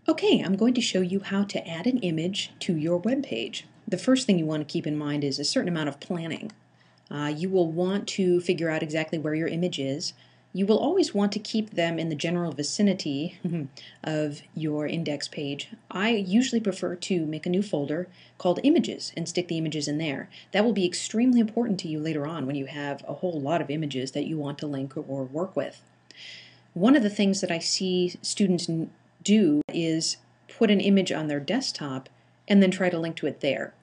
Okay, I'm going to show you how to add an image to your web page. The first thing you want to keep in mind is a certain amount of planning. You will want to figure out exactly where your image is. You will always want to keep them in the general vicinity of your index page. I usually prefer to make a new folder called Images and stick the images in there. That will be extremely important to you later on when you have a whole lot of images that you want to link or work with. One of the things that I see students do is put an image on their desktop and then try to link to it there,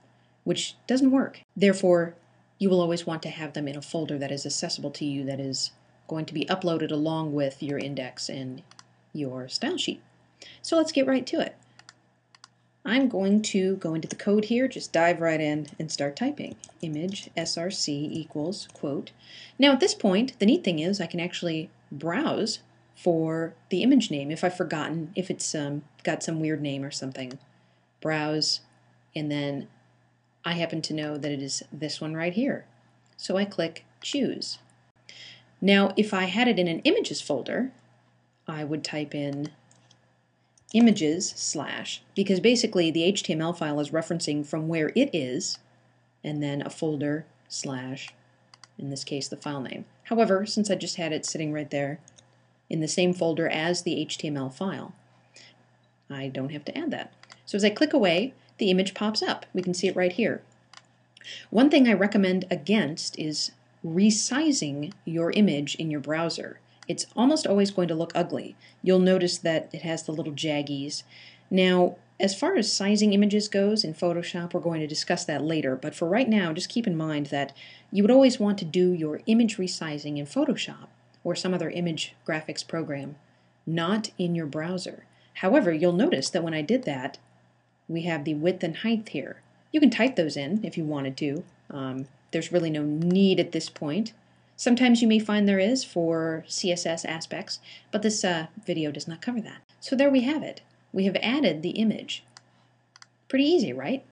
which doesn't work. Therefore, you will always want to have them in a folder that is accessible to you, that is going to be uploaded along with your index and your style sheet. So let's get right to it. I'm going to go into the code here, just dive right in and start typing. Image src equals quote. Now at this point, the neat thing is I can actually browse for the image name if I've forgotten, if it's got some weird name or something. Browse, and then I happen to know that it is this one right here. So I click choose. Now if I had it in an images folder, I would type in images / because basically the HTML file is referencing from where it is, and then a folder / in this case the file name. However, since I just had it sitting right there in the same folder as the HTML file, I don't have to add that. So as I click away, the image pops up. We can see it right here. One thing I recommend against is resizing your image in your browser. It's almost always going to look ugly. You'll notice that it has the little jaggies. Now, as far as sizing images goes in Photoshop, we're going to discuss that later, but for right now, just keep in mind that you would always want to do your image resizing in Photoshop or some other image graphics program, not in your browser. However, you'll notice that when I did that, we have the width and height here. You can type those in if you wanted to. There's really no need at this point. Sometimes you may find there is for CSS aspects, but this video does not cover that. So there we have it. We have added the image. Pretty easy, right?